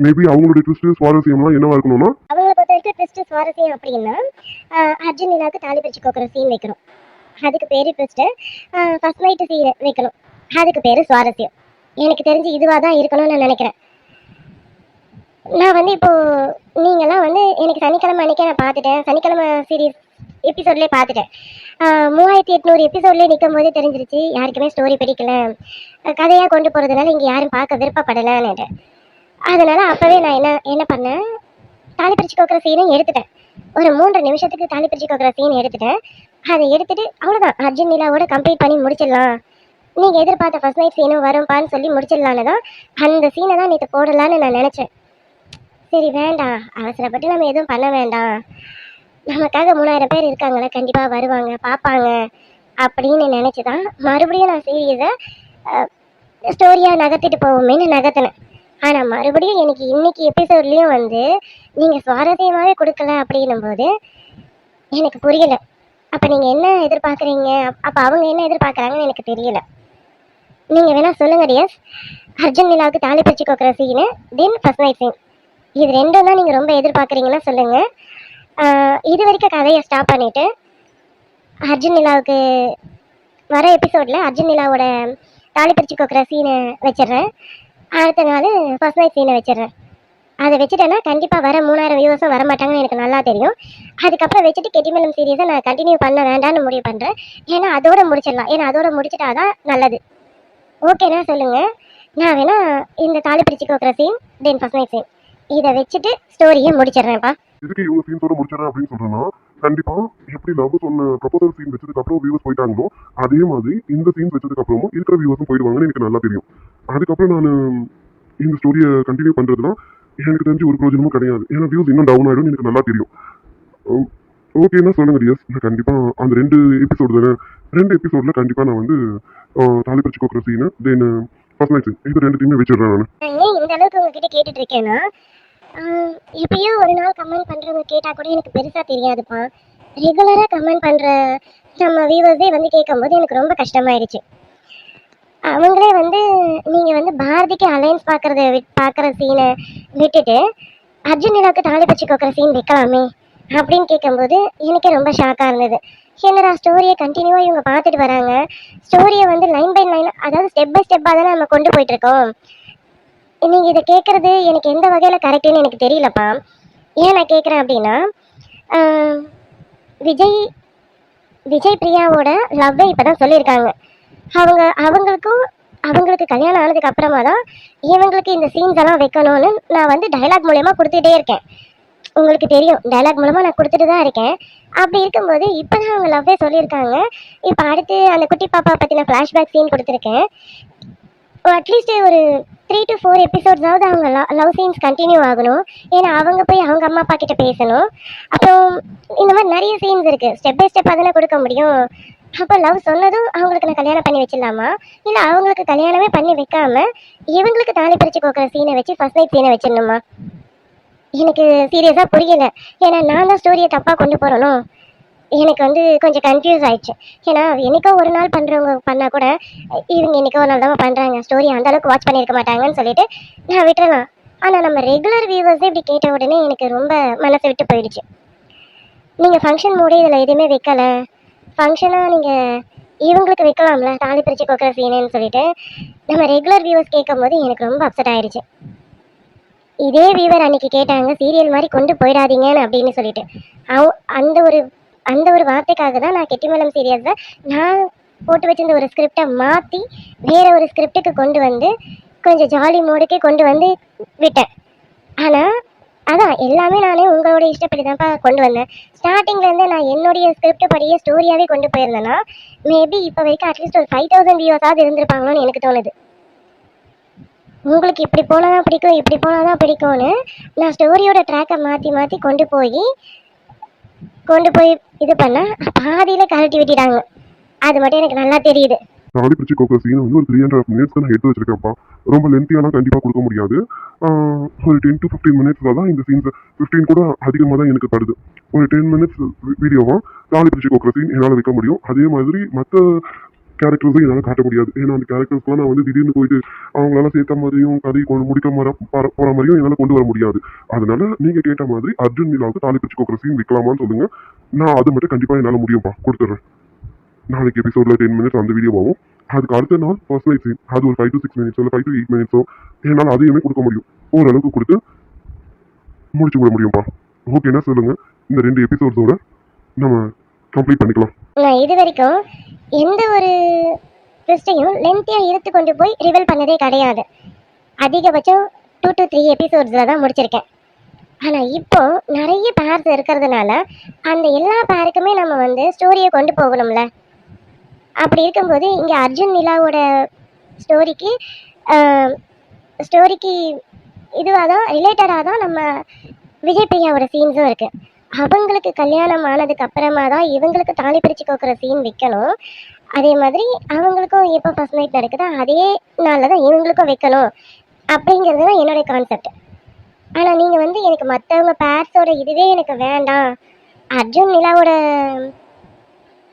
மேபி அவங்களுடைய ட்விஸ்ட் சுவாரஸ்யம்லாம் என்னவா இருக்கணும்னா, அவங்கள பொறுத்த வரைக்கும் ட்விஸ்ட் சுவாரஸ்யம் அப்படின்னா அர்ஜுன் நிலாவுக்கு தாலி பிரிச்சு கோக்குற சீன் வைக்கணும், அதுக்கு பேர் ட்விஸ்ட்டு. ஃபர்ஸ்ட் நைட்டு சீன் வைக்கணும், அதுக்கு பேர் சுவாரஸ்யம். எனக்கு தெரிஞ்சு இதுவாக தான் இருக்கணும்னு நான் நினைக்கிறேன். நான் வந்து இப்போது நீங்கள்லாம் வந்து எனக்கு சனிக்கிழமை அன்றைக்கே நான் பார்த்துட்டேன், சனிக்கிழமை சீரீஸ் எபிசோட்லேயே பார்த்துட்டேன். 3800 எபிசோட்லேயே நிற்கும் போதே தெரிஞ்சிருச்சு யாருக்குமே ஸ்டோரி பிடிக்கல, கதையாக கொண்டு போகிறதுனால இங்கே யாரும் பார்க்க விருப்பப்படலைன்னு. அதனால் அப்போவே நான் என்ன பண்ணேன், தாலி பிரிச்சு கோக்குற சீனும் எடுத்துட்டேன். ஒரு 3 நிமிஷத்துக்கு தாலி பிரிச்சு கோக்குற சீன் எடுத்துட்டேன். அதை எடுத்துகிட்டு அவ்வளோதான், அர்ஜுன் நிலாவோட கம்ப்ளீட் பண்ணி முடிச்சிடலாம், நீங்கள் எதிர்பார்த்த ஃபர்ஸ்ட் நைட் சீனும் வரும்ப்பான்னு சொல்லி முடிச்சிடலான்னு தான் அந்த சீனை தான் நேற்று போடலான்னு நான் நினச்சேன். சரி வேண்டாம், அவசரப்பட்டு நம்ம எதுவும் பண்ண வேண்டாம், நமக்காக 3000 பேர் இருக்காங்களே, கண்டிப்பாக வருவாங்க பார்ப்பாங்க அப்படின்னு நினச்சி தான் மறுபடியும் நான் சீரியஸை ஸ்டோரியாக நகர்த்திட்டு போவோமேன்னு நகர்த்தினேன். ஆனால் மறுபடியும் எனக்கு இன்னைக்கு எபிசோட்லேயும் வந்து நீங்கள் சுவாரஸ்யமாகவே கொடுக்கல அப்படின்னும் போது எனக்கு புரியலை. அப்போ நீங்கள் என்ன எதிர்பார்க்குறீங்க, அப்போ அவங்க என்ன எதிர்பார்க்குறாங்கன்னு எனக்கு தெரியல. நீங்கள் வேணால் சொல்லுங்கள் டியர்ஸ், அர்ஜுன் நிலாவுக்கு தாலி பிரிச்சு கோக்குற scene then first night scene, இது ரெண்டும் தான் நீங்கள் ரொம்ப எதிர்பார்க்குறீங்கன்னா சொல்லுங்கள். இது வரைக்கும் கதையை ஸ்டாப் பண்ணிவிட்டு அர்ஜுன் நிலாவுக்கு வர எபிசோடில் அர்ஜுன் நிலாவோட தாலி பிரிச்சு கோக்குற சீனை வச்சிடுறேன், அடுத்த நாள் ஃபர்ஸ்ட் நைட் சீனை வச்சிடுறேன். அதை வச்சுட்டேன்னா கண்டிப்பாக வர 3000 வியூவர்ஸும் வரமாட்டாங்கன்னு எனக்கு நல்லா தெரியும். அதுக்கப்புறம் வச்சுட்டு கெட்டிமேளம் சீரியஸை நான் கண்டினியூ பண்ண வேண்டாம்னு முடிவு பண்ணுறேன். ஏன்னா அதோட முடிச்சிடலாம், ஏன்னா அதோட முடிச்சிட்டா தான் நல்லது. ஓகேண்ணா சொல்லுங்கள், நான் வேணால் இந்த தாலி பிரிச்சு கோக்குற scene then first night scene இதை வச்சுட்டு ஸ்டோரியை முடிச்சிடுறேன்ப்பா. இதுக்கு இவங்க சீன்ஸோட முடிச்சிடறேன் அப்படின்னு சொல்றேன்னா, கண்டிப்பா எப்படி லவ் சொன்ன ப்ரொபோசல் சீன் வச்சதுக்கு அப்புறம் வியூவர்ஸ் போயிட்டாங்களோ அதே மாதிரி இந்த சீன்ஸ் வச்சதுக்கு அப்புறமும் இருக்கிற வியூவர்ஸும் போயிடுவாங்கன்னு எனக்கு நல்லா தெரியும். அதுக்கப்புறம் நான் இந்த ஸ்டோரியை கண்டினியூ பண்றதுனா எனக்கு தெரிஞ்சு ஒரு பிரோஜனமும் கிடையாது, ஏன்னா வியூஸ் இன்னும் டவுன் ஆயிடும் எனக்கு நல்லா தெரியும். ஓகேன்னா சொல்லுங்க டியர்ஸ், நான் கண்டிப்பா அந்த 2 எபிசோடு தானே, 2 எபிசோட்ல கண்டிப்பா நான் வந்து தாலி பிரிச்சு கோக்குற scene then first night scene இது 2த்தையுமே வச்சிடுறேன் நான். ஏன் இந்த அளவுக்கு உங்ககிட்ட கேட்டுட்டு இருக்கேன்னா, எப்பயோ ஒரு நாள் கமெண்ட் பண்ணுறவங்க கேட்டால் கூட எனக்கு பெருசாக தெரியாதுப்பா. ரெகுலராக கமெண்ட் பண்ணுற நம்ம வியூவர்ஸே வந்து கேட்கும்போது எனக்கு ரொம்ப கஷ்டமாயிடுச்சு. அவங்களே வந்து நீங்கள் வந்து பாரதிக்கு அலைன்ஸ் பார்க்குற சீனை விட்டுட்டு அர்ஜுன் நிலாவுக்கு தாலி பிரிச்சு கோக்குற சீன் வைக்கலாமே அப்படின்னு கேட்கும்போது எனக்கே ரொம்ப ஷாக்காக இருந்தது. என்னடா ஸ்டோரியை கண்டினியூவாக இவங்க பார்த்துட்டு வராங்க, ஸ்டோரியை வந்து லைன் பை லைன், அதாவது ஸ்டெப் பை ஸ்டெப்பாக தானே நம்ம கொண்டு போயிட்டுருக்கோம், நீங்க இதை கேட்கறது எனக்கு எந்த வகையில கரெக்டுன்னு எனக்கு தெரியலப்பா. ஏன் நான் கேட்குறேன் அப்படின்னா, ஆஹ், விஜய் விஜய் பிரியாவோட லவ்வை இப்பதான் சொல்லியிருக்காங்க. அவங்களுக்கு கல்யாணம் ஆனதுக்கு அப்புறமா தான் இவங்களுக்கு இந்த சீன்ஸ் எல்லாம் வைக்கணும்னு நான் வந்து டைலாக் மூலயமா கொடுத்துட்டே இருக்கேன். உங்களுக்கு தெரியும், டைலாக் மூலமா நான் கொடுத்துட்டு தான் இருக்கேன். அப்படி இருக்கும்போது இப்பதான் அவங்க லவ்வே சொல்லியிருக்காங்க. இப்போ அடுத்து அந்த குட்டி பாப்பா பத்தின ஃப்ளாஷ்பேக் சீன் கொடுத்துருக்கேன். அட்லீஸ்ட் ஒரு 3 to 4 எபிசோட்ஸாவது அவங்க லவ் சீன்ஸ் கண்டினியூ ஆகணும். ஏன்னா அவங்க போய் அவங்க அம்மா அப்பா கிட்ட பேசணும். அப்புறம் இந்த மாதிரி நிறைய சீன்ஸ் இருக்கு. ஸ்டெப் பை ஸ்டெப் அதெல்லாம் கொடுக்க முடியும். அப்போ லவ் சொன்னதும் அவங்களுக்கு நான் கல்யாணம் பண்ணி வச்சிடலாமா, இல்லை அவங்களுக்கு கல்யாணமே பண்ணி வைக்காம இவங்களுக்கு தாலி பிரிச்சு கோக்கிற சீனை வச்சு ஃபர்ஸ்ட் நைட் சீனை வச்சிடணுமா? எனக்கு சீரியஸாக புரியல. ஏன்னா நான் தான் ஸ்டோரியை தப்பாக கொண்டு போகிறனோ, எனக்கு வந்து கொஞ்சம் கன்ஃபியூஸ் ஆயிடுச்சு. ஏன்னா என்னைக்கோ ஒரு நாள் பண்ணுறவங்க பண்ணால் கூட இவங்க என்னைக்கோ ஒரு நாள் தான் பண்ணுறாங்க, ஸ்டோரி அந்தளவுக்கு வாட்ச் பண்ணியிருக்க மாட்டாங்கன்னு சொல்லிட்டு நான் விட்டுறலாம். ஆனால் நம்ம ரெகுலர் வியூவர்ஸே இப்படி கேட்ட உடனே எனக்கு ரொம்ப மனசை விட்டு போயிடுச்சு. நீங்கள் ஃபங்க்ஷன் மூடி இதில் எதுவுமே வைக்கலை, ஃபங்க்ஷனாக நீங்கள் இவங்களுக்கு வைக்கலாம்ல தாலி பிரிச்சு கோக்கிற சீனுன்னு சொல்லிட்டு நம்ம ரெகுலர் வியூவர்ஸ் கேட்கும் போது எனக்கு ரொம்ப அப்செட் ஆயிடுச்சு. இதே வியூவர் அன்னைக்கு கேட்டாங்க சீரியல் மாதிரி கொண்டு போயிடாதீங்கன்னு அப்படின்னு சொல்லிட்டு, அந்த ஒரு வார்த்தைக்காக தான் நான் கெட்டிமலம் சீரியல்ஸை நான் போட்டு வச்சிருந்த ஒரு ஸ்கிரிப்டை மாற்றி வேற ஒரு ஸ்கிரிப்டுக்கு கொண்டு வந்து கொஞ்சம் ஜாலி மோடுக்கே கொண்டு வந்து விட்டேன். ஆனால் அதான் எல்லாமே நானே உங்களோட இஷ்டப்படி தான்ப்பா கொண்டு வந்தேன். ஸ்டார்டிங்லேருந்து நான் என்னுடைய ஸ்கிரிப்ட் படியே ஸ்டோரியாகவே கொண்டு போயிருந்தேன்னா மேபி இப்போ வரைக்கும் அட்லீஸ்ட் ஒரு 5000 வியூவர்ஸாவது இருந்திருப்பாங்களோன்னு எனக்கு தோணுது. உங்களுக்கு இப்படி போனால் தான் பிடிக்கும், இப்படி போனால் தான் பிடிக்கும்னு நான் ஸ்டோரியோட ட்ராக்கை மாற்றி கொண்டு போய் இது பண்ணால் பாதியில் கழட்டி விட்டுட்டாங்க. அது மட்டும் எனக்கு நல்லா தெரியுது. தாலி பிரிச்சு கோக்கிற சீன் வந்து ஒரு 3.5 minutes நான் எடுத்து வச்சிருக்கேன்ப்பா. ரொம்ப லென்த்தியாலாம் கண்டிப்பாக கொடுக்க முடியாது. ஒரு 10 to 15 minutesல தான் இந்த சீன்ஸ், 15 கூட அதிகமாக தான் எனக்கு படுது. ஒரு 10 minutes வீடியோவாக தாலி பிரிச்சு கோக்கிற சீன் என்னால் வைக்க முடியும். அதே மாதிரி மற்ற கேரக்டர்ஸும் என்னால் காட்ட முடியாது. ஏன்னா அந்த கேரக்டர்ஸ்லாம் நான் வந்து திடீர்னு போயிட்டு அவங்களால சேர்த்த மாதிரியும் கதை முடிக்க போகிற மாதிரியும் என்னால் கொண்டு வர முடியாது. அதனால நீங்கள் கேட்ட மாதிரி அர்ஜுன் நிலாவுக்கு தாலி பிரிச்சு கோக்கிற சீன் வைக்கலாமான்னு சொல்லுங்க. நான் அது மட்டும் கண்டிப்பாக என்னால் முடியும்ப்பா, கொடுத்துட்றேன். நாளைக்கு எபிசோடில் 10 minutes அந்த வீடியோ ஆகும். அதுக்கு அடுத்த நாள் ஃபர்ஸ்ட் நைட் சீன், அது ஒரு 5 to 6 minutes இல்லை 5 to 8 minutes என்னால் அதையுமே கொடுக்க முடியும். ஓரளவுக்கு கொடுத்து முடிச்சு விட முடியும்ப்பா. ஓகேன்னா சொல்லுங்க, இந்த 2 எபிசோட்ஸோட நம்ம கம்ப்ளீட் பண்ணிக்கலாம். நான் இது வரைக்கும் எந்த ஒரு ட்விஸ்டையும் லென்த்தியாக இழுத்து கொண்டு போய் ரிவீல் பண்ணதே கிடையாது. அதிகபட்சம் 2 to 3 எபிசோட்ஸில் தான் முடிச்சிருக்கேன். ஆனால் இப்போ நிறைய பேர்ஸ் இருக்கிறதுனால அந்த எல்லா பேருக்குமே நம்ம வந்து ஸ்டோரியை கொண்டு போகணும்ல. அப்படி இருக்கும்போது இங்கே அர்ஜுன் நிலாவோட ஸ்டோரிக்கு இதுவாக தான் ரிலேட்டடாக தான் நம்ம விஜய் பிரியாவோட சீன்ஸும் இருக்குது. அவங்களுக்கு கல்யாணம் ஆனதுக்கு அப்புறமா தான் இவங்களுக்கு தாலி பிரித்து கோக்கிற சீன் வைக்கணும். அதே மாதிரி அவங்களுக்கும் எப்போ ஃபர்ஸ்ட் நைட் நடக்குதோ அதே நாளில் தான் இவங்களுக்கும் வைக்கணும் அப்படிங்கிறது தான் என்னுடைய கான்செப்ட். ஆனால் நீங்கள் வந்து எனக்கு மற்றவங்க பேர்ஸோட இதுவே எனக்கு வேண்டாம், அர்ஜுன் நிலாவோட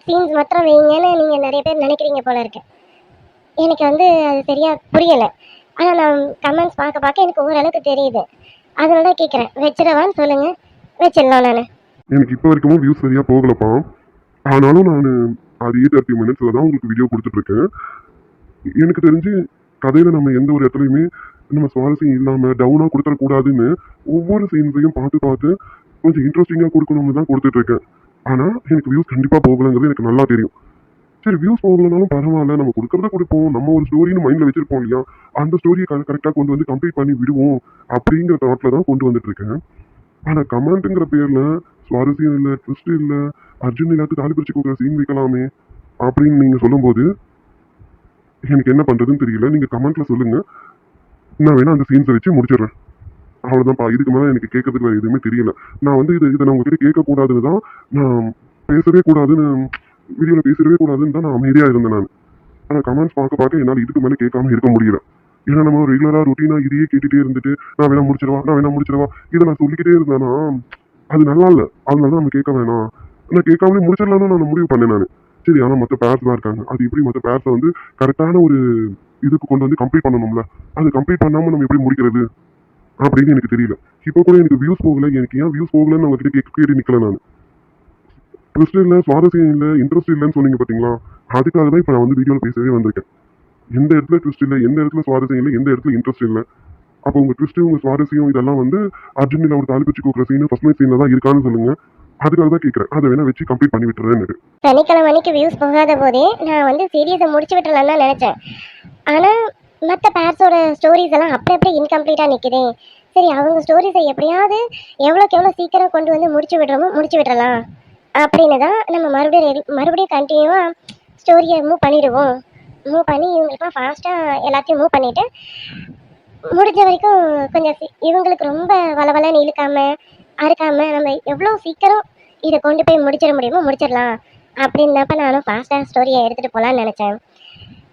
சீன்ஸ் மாத்திரம் வைங்கன்னு நீங்கள் நிறைய பேர் நினைக்கிறீங்க போல இருக்கு. எனக்கு வந்து அது சரியாக புரியலை. ஆனால் நான் கமெண்ட்ஸ் பார்க்க எனக்கு ஓரளவுக்கு தெரியுது. அதனால தான் கேட்குறேன், வச்சிடவான்னு சொல்லுங்கள், வச்சிடலாம். நான் எனக்கு இப்போ வரைக்கும் வியூஸ் சரியாக போகலப்பா. ஆனாலும் நான் அதே 30 minutesல தான் உங்களுக்கு வீடியோ கொடுத்துட்ருக்கேன். எனக்கு தெரிஞ்சு கதையில் நம்ம எந்த ஒரு இடத்துலையுமே நம்ம சுவாரஸ்யம் இல்லாமல் டவுனாக கொடுத்துடக்கூடாதுன்னு ஒவ்வொரு சீன்ஸையும் பார்த்து கொஞ்சம் இன்ட்ரெஸ்டிங்காக கொடுக்கணும்னு தான் கொடுத்துட்ருக்கேன். ஆனால் எனக்கு வியூஸ் கண்டிப்பாக போகலைங்கிறது எனக்கு நல்லா தெரியும். சரி, வியூஸ் போகலனாலும் பரவாயில்ல, நம்ம கொடுக்குறத கொடுப்போம், நம்ம ஒரு ஸ்டோரின்னு மைண்டில் வச்சுருப்போம் இல்லையா, அந்த ஸ்டோரியை கரெக்டாக கொண்டு வந்து கம்ப்ளீட் பண்ணி விடுவோம் அப்படிங்கிற தாட்டில் தான் கொண்டு வந்துட்டுருக்கேன். ஆனால் கமெண்ட்டுங்கிற பேரில் சுவாரஸ்யம் இல்லை, ட்விஸ்ட் இல்லை, அர்ஜுன் எல்லாத்துக்கும் தாலி பிரிச்சு கொடுக்குற சீன் வைக்கலாமே அப்படின்னு நீங்கள் சொல்லும்போது எனக்கு என்ன பண்ணுறதுன்னு தெரியல. நீங்கள் கமெண்ட்டில் சொல்லுங்கள், நான் வேணா அந்த சீன்ஸை வச்சு முடிச்சிடுறேன். அவ்வளோதான்ப்பா. இதுக்கு மேலே எனக்கு கேட்கறதுக்கு வேறு எதுவுமே தெரியல. நான் வந்து இதை நான் உங்ககிட்ட கேட்கக்கூடாதுன்னு தான், நான் பேசவே கூடாதுன்னு, வீடியோவில் பேசவே கூடாதுன்னு தான் நான் அமைதியாக இருந்தேன் நான். ஆனால் கமெண்ட்ஸ் பார்க்க என்னால் இதுக்கு மேலே கேட்காம இருக்க முடியல. ஏன்னா நம்ம ரெகுலராக ரொட்டீனாக இதையே கேட்டுகிட்டே இருந்துட்டு நான் வேணா முடிச்சிடவா இதை நான் சொல்லிக்கிட்டே இருந்தேன்னா அது நல்லா இல்லை. அதனால தான் நம்ம கேட்க வேணாம், நான் கேட்காமலே முடிச்சிடலான்னு நான் முடிவு பண்ணேன் நான். சரி, ஆனால் மற்ற பேர்ஸ்லாம் இருக்காங்க, அது எப்படி மற்ற பேர்ஸை வந்து கரெக்டான ஒரு இதுக்கு கொண்டு வந்து கம்ப்ளீட் பண்ணணும்ல, அது கம்ப்ளீட் பண்ணாமல் நம்ம எப்படி முடிக்கிறது அப்படின்னு எனக்கு தெரியல. இப்போ கூட எனக்கு வியூஸ் போகல. எனக்கு ஏன் வியூஸ் போகலன்னு அவங்ககிட்ட கேட்டு நிற்கல நான். ட்விஸ்ட் இல்லை, சுவாரஸ்யம் இல்லை, இன்ட்ரெஸ்ட் இல்லைன்னு சொன்னீங்க பார்த்தீங்களா, அதுக்காக தான் இப்போ நான் வந்து வீடியோவில் பேசவே வந்திருக்கேன். எந்த இடத்துல ட்விஸ்ட் இல்லை, எந்த இடத்துல சுவாரஸ்யம் இல்லை, எந்த இடத்துல இன்ட்ரெஸ்ட் இல்லை அப்போ உங்க ட்விஸ்ட் உங்க சுவாரஸ்யம் இதெல்லாம் வந்து அர்ஜுனில் ஒரு தாலி பிச்சு கொடுக்குற சீன் ஃபர்ஸ்ட் நைட் சீன்ல தான் இருக்கான்னு சொல்லுங்க. அதுக்காக தான் கேட்குறேன். அதை வேணா வச்சு கம்ப்ளீட் பண்ணி விட்டுறேன்னு. சனிக்கிழமை அன்னைக்கு வியூஸ் போகாத போதே நான் வந்து சீரியஸை முடிச்சு விட்டுறலான்னு தான் நினச்சேன். ஆனால் மற்ற பேர்ஸோட ஸ்டோரிஸ் எல்லாம் அப்படியே இன்கம்ப்ளீட்டாக நிற்குதே. சரி, அவங்க ஸ்டோரிஸை எப்படியாவது எவ்வளோக்கு எவ்வளோ சீக்கிரம் கொண்டு வந்து முடிச்சு விட்டுறலாம் அப்படின்னு தான் நம்ம மறுபடியும் கண்டினியூவாக ஸ்டோரியை மூவ் பண்ணி இவங்களுக்குலாம் ஃபாஸ்ட்டாக எல்லாத்தையும் மூவ் பண்ணிவிட்டு முடிஞ்ச வரைக்கும் கொஞ்சம் இவங்களுக்கு ரொம்ப வளவலன்னு அறுக்காமல் நம்ம எவ்வளோ சீக்கிரம் இதை கொண்டு போய் முடிச்சிட முடியுமோ முடிச்சிடலாம் அப்படின்னப்ப நானும் ஃபாஸ்ட்டாக ஸ்டோரியை எடுத்துகிட்டு போகலான்னு நினச்சேன்.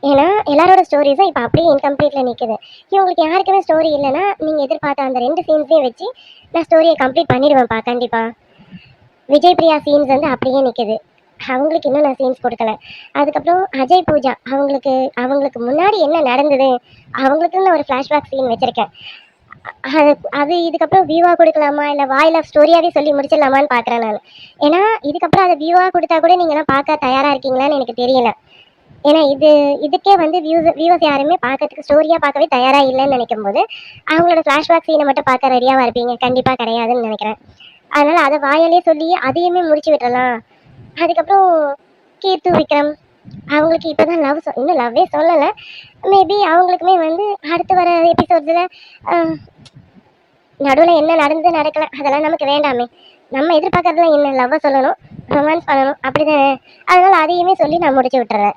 ஏன்னா எல்லாரோட ஸ்டோரிஸும் இப்போ அப்படியே இன்கம்ப்ளீட்டில் நிற்குது. இவங்களுக்கு யாருக்குமே ஸ்டோரி இல்லைன்னா நீங்கள் எதிர்பார்த்த அந்த 2 சீன்ஸையும் வச்சு நான் ஸ்டோரியை கம்ப்ளீட் பண்ணிடுவேன்ப்பா கண்டிப்பாக. விஜய் பிரியா சீன்ஸ் வந்து அப்படியே நிற்குது. அவங்களுக்கு இன்னும் நான் சீன்ஸ் கொடுக்கல. அதுக்கப்புறம் அஜய் பூஜா அவங்களுக்கு முன்னாடி என்ன நடந்தது அவங்களுக்குன்னு நான் ஒரு ஃப்ளாஷ்பேக் சீன் வச்சுருக்கேன். அது இதுக்கப்புறம் வியூவாக கொடுக்கலாமா இல்லை வாயில் ஸ்டோரியாகவே சொல்லி முடிச்சிடலாமான்னு பார்க்குறேன் நான். ஏன்னா இதுக்கப்புறம் அதை வியூவாக கொடுத்தா கூட நீங்கள்லாம் பார்க்க தயாராக இருக்கீங்களான்னு எனக்கு தெரியல. ஏன்னா இதுக்கே வந்து வியூவர்ஸ் யாருமே பார்க்கறதுக்கு ஸ்டோரியாக பார்க்கவே தயாராக இல்லைன்னு நினைக்கும் போது அவங்களோட ஃப்ளாஷ்பேக் சீனை மட்டும் பார்க்க ரெடியாக இருப்பீங்க கண்டிப்பாக கிடையாதுன்னு நினைக்கிறேன். அதனால் அதை வாயாலே சொல்லி அதையுமே முடிச்சு விட்டுறலாம். அதுக்கப்புறம் கீர்த்து விக்ரம் அவங்களுக்கு இப்போ தான் இன்னும் லவ்வே சொல்லலை. மேபி அவங்களுக்குமே வந்து அடுத்து வர எபிசோட்ஸில் நடுவில் என்ன நடக்கலை அதெல்லாம் நமக்கு வேண்டாமே. நம்ம எதிர்பார்க்கறதுலாம் என்ன லவ்வை சொல்லணும், ரொமான்ஸ் பண்ணணும் அப்படி தானே. அதனால் அதையுமே சொல்லி நான் முடிச்சு விட்டுறேன்.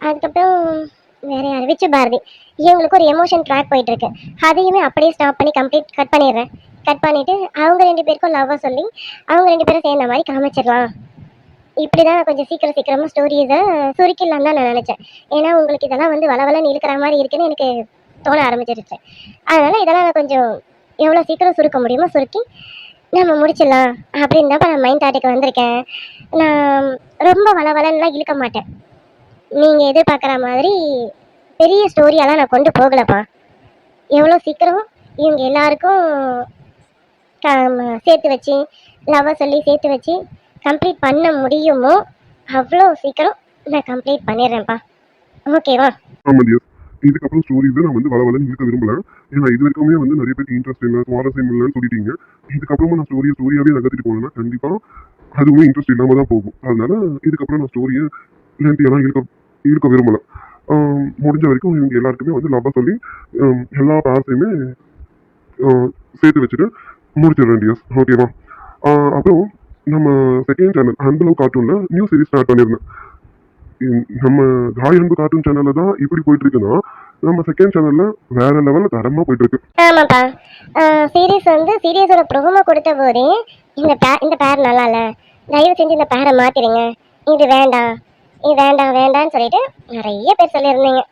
அதுக்கப்புறம் வேறு யார், விச்சு பாரதி இவங்களுக்கு ஒரு எமோஷன் ட்ராக் போயிட்டுருக்கு. அதையுமே அப்படியே ஸ்டாப் பண்ணி கட் பண்ணிடுறேன். கட் பண்ணிவிட்டு அவங்க 2 பேருக்கும் லவ்வாக சொல்லி அவங்க 2 பேரும் சேர்ந்த மாதிரி காமிச்சிடலாம். இப்படி தான் நான் கொஞ்சம் சீக்கிரமாக ஸ்டோரிஸை சுருக்கிடலாம் தான் நான் நினச்சேன். ஏன்னா உங்களுக்கு இதெல்லாம் வந்து வளவலன்னு இழுக்கிற மாதிரி இருக்குன்னு எனக்கு தோண ஆரம்பிச்சிருச்சு. அதனால் இதெல்லாம் நான் கொஞ்சம் எவ்வளோ சீக்கிரம் சுருக்க முடியுமோ சுருக்கி நம்ம முடிச்சிடலாம் அப்படின்னு தான் நான் மைண்ட் தாட்டுக்கு வந்திருக்கேன். நான் ரொம்ப வளவலன்னுலாம் இழுக்க மாட்டேன். நீங்கள் எதிர்பார்க்குற மாதிரி பெரிய ஸ்டோரியெல்லாம் நான் கொண்டு போகலப்பா. எவ்வளோ சீக்கிரம் இவங்க எல்லாருக்கும் சேர்த்து வச்சு லவ்வை சொல்லி சேர்த்து வச்சு கம்ப்ளீட் பண்ண முடியுமோ அவ்வளோ சீக்கிரம் நான் கம்ப்ளீட் பண்ணிடுறேன்ப்பா. ஓகேவா? ஆமாம் டியர், இதுக்கப்புறம் ஸ்டோரிஸ் நான் வந்து வளவலன்னு இருக்க விரும்பல. ஏன்னா இது வரைக்குமே வந்து நிறைய பேருக்கு இன்ட்ரெஸ்ட் இல்லை, சுவாரஸ்யம் இல்லைன்னு சொல்லிட்டீங்க. இதுக்கப்புறமா நான் ஸ்டோரியாகவே நகர்த்திட்டு போனேன்னா கண்டிப்பாக அதுவுமே இன்ட்ரெஸ்ட் இல்லாமல் தான் போகும். அதனால இதுக்கப்புறம் நான் ஸ்டோரியை லென்த்தியெல்லாம் இருக்க விரும்பலை. முடிஞ்ச வரைக்கும் இவங்க எல்லாருக்குமே வந்து லவ்வாக சொல்லி எல்லா பேர்ஸையுமே சேர்த்து வச்சுட்டு முடிச்சிடுறேன் டியர்ஸ். ஓகேவா? அப்புறம் நம்ம செகண்ட் சேனல் அன்பலவ் கார்ட்டூனில் நியூ சீரிஸ் ஸ்டார்ட் பண்ணியிருந்தேன். நம்ம தாய் அன்பு கார்ட்டூன் சேனலில் தான் இப்படி போயிட்டு இருக்குன்னா நம்ம செகண்ட் சேனலில் வேற லெவலில் தரமாக போயிட்டு இருக்கு. ஆமாப்பா, சீரியஸோட ப்ரோமோ கொடுத்த போதே இந்த பேர் நல்லா இல்லை, தயவு செஞ்சு இந்த பேரை மாற்றிடுங்க, இது வேண்டாம்னு சொல்லிட்டு நிறைய பேர் சொல்லியிருந்தீங்க.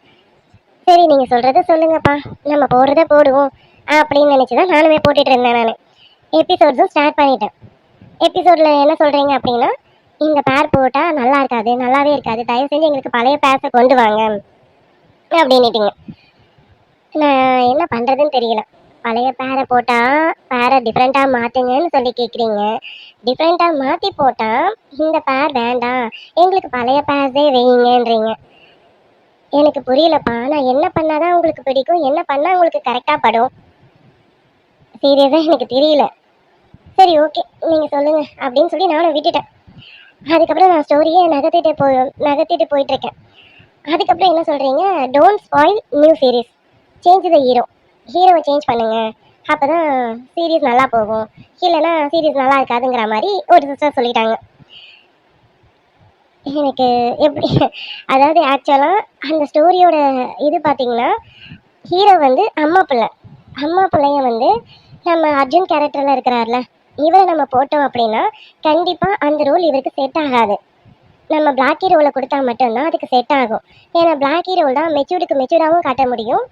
சரி, நீங்கள் சொல்கிறது சொல்லுங்கப்பா, நம்ம போடுறத போடுவோம் அப்படின்னு நினச்சி தான் நானுமே போட்டுட்டு இருந்தேன். நான் எபிசோட்ஸும் ஸ்டார்ட் பண்ணிட்டேன். எபிசோடில் என்ன சொல்கிறீங்க அப்படின்னா, இந்த பேர் போட்டால் நல்லாவே இருக்காது, தயவு செஞ்சு எங்களுக்கு பழைய பேர்ஸை கொண்டு வாங்க அப்படின்னுட்டிங்க. நான் என்ன பண்ணுறதுன்னு தெரியல. பழைய பேரை போட்டால் பேரை டிஃப்ரெண்ட்டாக மாற்றுங்கன்னு சொல்லி கேட்குறீங்க. டிஃப்ரெண்ட்டாக மாற்றி போட்டால் இந்த பேர் வேண்டாம், எங்களுக்கு பழைய பேர்ஸே வைங்கன்றீங்க. எனக்கு புரியலப்பா, நான் என்ன பண்ணால் தான் உங்களுக்கு பிடிக்கும், என்ன பண்ணால் உங்களுக்கு கரெக்டாக படும், சீரியஸாக எனக்கு தெரியல. சரி, ஓகே, நீங்கள் சொல்லுங்கள் அப்படின்னு சொல்லி நானும் விட்டுட்டேன். அதுக்கப்புறம் நான் ஸ்டோரியை நகர்த்திட்டு போயிட்டுருக்கேன். அதுக்கப்புறம் என்ன சொல்கிறீங்க, don't spoil new series, change the ஹீரோவை சேஞ்ச் பண்ணுங்க, அப்போ தான் சீரீஸ் நல்லா போகும், இல்லைன்னா சீரீஸ் நல்லா இருக்காதுங்கிற மாதிரி ஒரு சிஸ்டர் சொல்லிட்டாங்க. எனக்கு எப்படி, அதாவது ஆக்சுவலாக அந்த ஸ்டோரியோட இது பார்த்திங்கன்னா, ஹீரோ வந்து அம்மா பிள்ளைய வந்து நம்ம அர்ஜுன் கேரக்டரில் இருக்கிறார்ல, இவரை நம்ம போட்டோம் அப்படின்னா கண்டிப்பாக அந்த ரோல் இவருக்கு செட் ஆகாது. நம்ம பிளாக் ஹீரோவில் கொடுத்தா மட்டும்தான் அதுக்கு செட் ஆகும். ஏன்னா பிளாக் ஹீரோவில் தான் மெச்சூர்டாகவும் காட்ட முடியும்,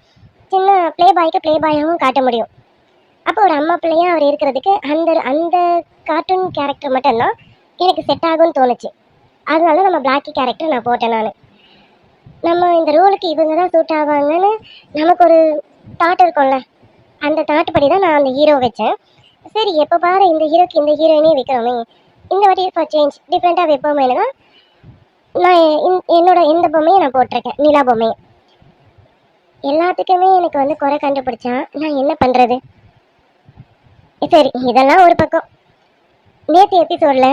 சின்ன ப்ளே பாயாகவும் காட்ட முடியும். அப்போ ஒரு அம்மா பிள்ளையாக அவர் இருக்கிறதுக்கு அந்த கார்ட்டூன் கேரக்டர் மட்டும்தான் எனக்கு செட் ஆகும்னு தோணுச்சு. அதனால நம்ம பிளாக்கி கேரக்டர் நான் போட்டேன். நம்ம இந்த ரோலுக்கு இவங்க தான் சூட் ஆவாங்கன்னு நமக்கு ஒரு தாட் இருக்கும்ல, அந்த தாட் படி தான் நான் அந்த ஹீரோ வச்சேன். சரி, எப்போ பாரு இந்த ஹீரோக்கு இந்த ஹீரோயினே வைக்கிறோமே, இந்த வாட்டி ஃபார் சேஞ்ச் டிஃப்ரெண்ட்டாக வைப்போமேனு தான் நான் என்னோட இந்த பொம்மையை நான் போட்டிருக்கேன், நிலா பொம்மையை. எல்லாத்துக்குமே எனக்கு வந்து குறை கண்டுபிடிச்சா நான் என்ன பண்றது? சரி, இதெல்லாம் ஒரு பக்கம். நேற்று எபிசோட்ல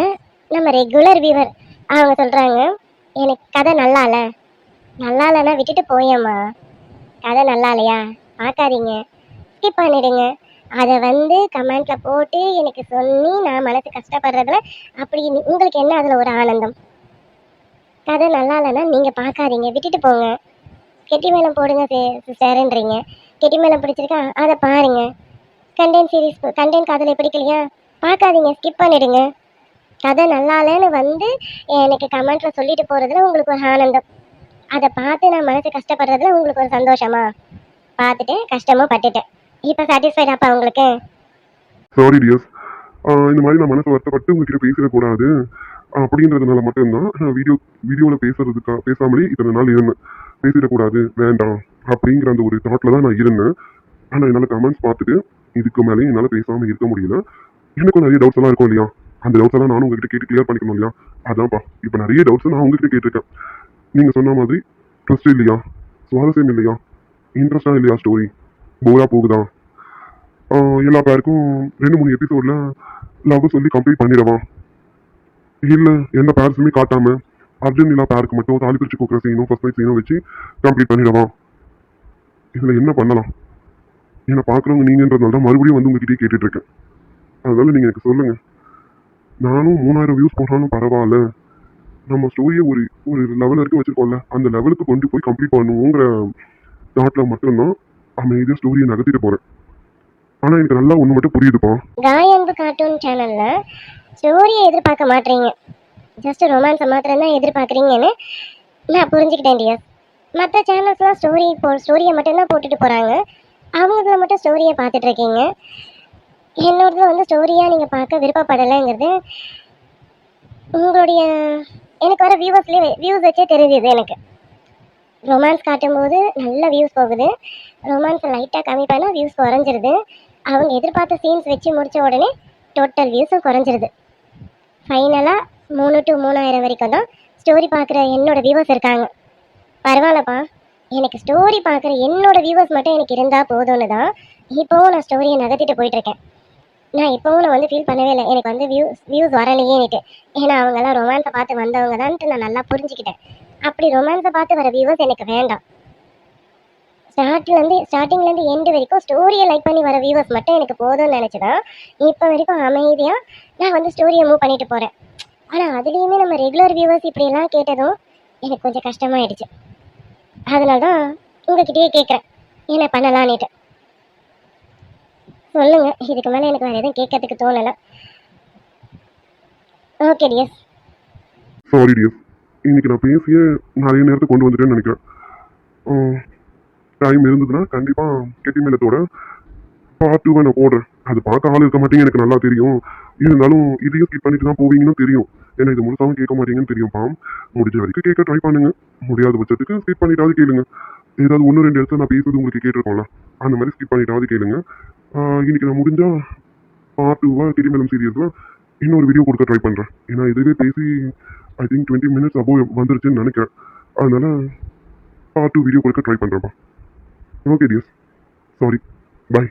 நம்ம ரெகுலர் வியூவர் அவங்க சொல்றாங்க, எனக்கு கதை நல்லா இல்லைன்னா விட்டுட்டு போயேம்மா. கதை நல்லா இல்லையா பார்க்காதீங்க, ஸ்கிப் பண்ணிடுங்க. அதை வந்து கமெண்ட்ல போட்டு எனக்கு சொல்லி நான் மனசு கஷ்டப்படுறதுல அப்படி உங்களுக்கு என்ன அதில் ஒரு ஆனந்தம்? கதை நல்லா இல்லைன்னா நீங்கள் பார்க்காதீங்க, விட்டுட்டு போங்க. கெட்டி மேளம் போடுங்க சிஸ்டர்ன்றீங்க. கெட்டி மேளம் பிடிச்சிருக்கா அதை பாருங்க. கண்டென்ட் காதலை பிடிக்கலையா பார்க்காதீங்க, ஸ்கிப் பண்ணிடுங்க. கதை நல்லா இல்லைன்னு வந்து எனக்கு கமெண்ட்ல சொல்லிட்டு போகிறதுல உங்களுக்கு ஒரு ஆனந்தம். அதை பார்த்து நான் மனசு கஷ்டப்படுறதுல உங்களுக்கு ஒரு சந்தோஷமா? பார்த்துட்டு கஷ்டமும் பட்டுட்டேன். இப்போ சாட்டிஸ்ஃபைடாப்பா உங்களுக்கு? சாரி டியர்ஸ், இந்த மாதிரி நான் மனசு வருத்தப்பட்டு உங்ககிட்ட பேசிடக்கூடாது அப்படின்றதுனால மட்டும்தான் நான் வீடியோவில் பேசாமலே இத்தனை நாள் இருந்தேன். பேசிடக்கூடாது, வேண்டாம் அப்படிங்கிற அந்த ஒரு தாட்டில் தான் நான் இருந்தேன். ஆனால் என்னால் கமெண்ட்ஸ் பார்த்துட்டு இதுக்கு மேலே என்னால் பேசாமல் இருக்க முடியல. எனக்கும் நிறைய டவுட்ஸ் எல்லாம் இருக்கும் இல்லையா? அந்த டவுட்ஸ் எல்லாம் நானும் உங்ககிட்ட கேட்டு கிளியர் பண்ணிக்கணும் இல்லையா? அதான்ப்பா இப்போ நிறைய டவுட்ஸ் நான் உங்ககிட்ட கேட்டிருக்கேன். நீங்கள் சொன்ன மாதிரி ட்ரஸ்ட் இல்லையா, சுவாரஸ்யம் இல்லையா, இன்ட்ரெஸ்டாக இல்லையா, ஸ்டோரி போரா போகுதா, எல்லா பேருக்கும் 2-3 எபிசோட்ல லவ் சொல்லி கம்ப்ளீட் பண்ணிடவா, இல்லை எந்த பேர்ஸுமே காட்டாம அர்ஜுன் நிலா பேருக்கு மட்டும் தாலி பிரிச்சு கொடுக்குற சீனும் ஃபர்ஸ்ட் நைட் சீனும் வச்சு கம்ப்ளீட் பண்ணிடவா? இதில் என்ன பண்ணலாம்? என்னை பார்க்குறவங்க நீங்கன்றதுனால தான் மறுபடியும் வந்து உங்ககிட்டயே கேட்டுட்டு இருக்கேன். அதனால நீங்கள் எனக்கு சொல்லுங்க. நானும் 3000 வியூஸ் போனாலும் பரவாயில்ல, நம்ம ஸ்டோரியை ஒரு ஒரு லெவல் வரைக்கும் வச்சிருக்கோம்ல, அந்த லெவலுக்கு கொண்டு போய் கம்ப்ளீட் பண்ணுவோங்கிற தாட்டில் மட்டும்தான் அமைதியாக ஸ்டோரியை நகர்த்திட்டு போகிறேன். ஆனால் எனக்கு நல்லா ஒன்று மட்டும் புரியுதுப்பா. காயன்பு கார்ட்டூன் சேனல்ல ஸ்டோரியை எதிர்பார்க்க மாட்டீங்க, ஜஸ்ட் ரொமான்ஸை மாத்திரம் தான் எதிர்பார்க்குறீங்கன்னு நான் புரிஞ்சுக்கிட்டேன் டியர். மற்ற சேனல்ஸ்லாம் ஸ்டோரியை மட்டும்தான் போட்டுட்டு போகிறாங்க, அவங்கள மட்டும் ஸ்டோரியை பார்த்துட்டு இருக்கீங்க. என்னோடதுல வந்து ஸ்டோரியாக நீங்கள் பார்க்க விருப்பப்படலைங்கிறது உங்களுடைய எனக்கு வர வியூஸ் வச்சே தெரிஞ்சுது எனக்கு. ரொமான்ஸ் காட்டும்போது நல்ல வியூஸ் போகுது, ரொமான்ஸை லைட்டாக கம்மி பண்ணால் வியூஸ் குறைஞ்சிருது. அவங்க எதிர்பார்த்த சீன்ஸ் வச்சு முடித்த உடனே டோட்டல் வியூஸும் குறைஞ்சிருது. ஃபைனலாக 3 to 3000 வரைக்கும் தான் ஸ்டோரி பார்க்குற என்னோட வியூவர்ஸ் இருக்காங்க. பரவாயில்லப்பா, எனக்கு ஸ்டோரி பார்க்குற என்னோட வியூவர்ஸ் மட்டும் எனக்கு இருந்தால் போதும்னு தான் இப்போவும் நான் ஸ்டோரியை நகர்த்திட்டு போயிட்டுருக்கேன். நான் இப்போவும் நான் வந்து ஃபீல் பண்ணவே இல்லை எனக்கு வந்து வியூஸ் வரலையேன்னுட்டு. ஏன்னா அவங்கெல்லாம் ரொமான்ஸை பார்த்து வந்தவங்க தான்ட்டு நான் நல்லா புரிஞ்சுக்கிட்டேன். அப்படி ரொமான்ஸை பார்த்து வர வியூவர்ஸ் எனக்கு வேண்டாம். ஸ்டார்டிங்லேருந்து எண்டு வரைக்கும் ஸ்டோரியை லைக் பண்ணி வர வியூவர்ஸ் மட்டும் எனக்கு போதும்னு நினச்சிதான் இப்போ வரைக்கும் அமைதியாக நான் வந்து ஸ்டோரியை மூவ் பண்ணிட்டு போகிறேன். ஆனால் அதுலேயுமே நம்ம ரெகுலர் வியூவர்ஸ் இப்படியெல்லாம் கேட்டதும் எனக்கு கொஞ்சம் கஷ்டமாயிடுச்சு. அதனால தான் உங்ககிட்டயே கேட்குறேன், என்ன பண்ணலான்னுட்டு சொல்லுங்கள். இதுக்கு மேலே எனக்கு வேறு எதுவும் கேட்கறதுக்கு தோணலை. Okay tears. சாரி டியர்ஸ், இன்னைக்கு நான் பேசிய நிறைய நேரத்தை கொண்டு வந்துட்டேன்னு நினைக்கிறேன். டைம் இருந்ததுன்னா கண்டிப்பாக கெட்டி மேலத்தோட பார்ட் 2 நான் போடுறேன். அது பார்க்க ஆள் இருக்க மாட்டேங்க, எனக்கு நல்லா தெரியும். இருந்தாலும் இதையும் ஸ்கிப் பண்ணிட்டு தான் போவீங்கன்னு தெரியும். ஏன்னா இது முழுசாவும் கேட்க மாட்டீங்கன்னு தெரியும். முடிஞ்ச வரைக்கும் கேட்க ட்ரை பண்ணுங்க. முடியாத பட்சத்துக்கு ஸ்கிப் பண்ணிட்டாவது கேளுங்க. ஏதாவது 1-2 இடத்துல நான் பேசுறது உங்களுக்கு கேட்டிருக்கோம்ல, அந்த மாதிரி ஸ்கிப் பண்ணிட்டாவது கேளுங்க. இன்னைக்கு நான் முடிஞ்சா பார்ட் 2 கெட்டி மேலம் சீரியஸில் இன்னொரு வீடியோ கொடுக்க ட்ரை பண்ணுறேன். ஏன்னா இதுவே பேசி ஐ திங்க் 20 minutes அபோவ் வந்துருச்சுன்னு நினைக்கிறேன். அதனால பார்ட் 2 வீடியோ கொடுக்க ட்ரை பண்ணுறேன்ப்பா. ஓகே டியர்ஸ், சாரி, பாய்.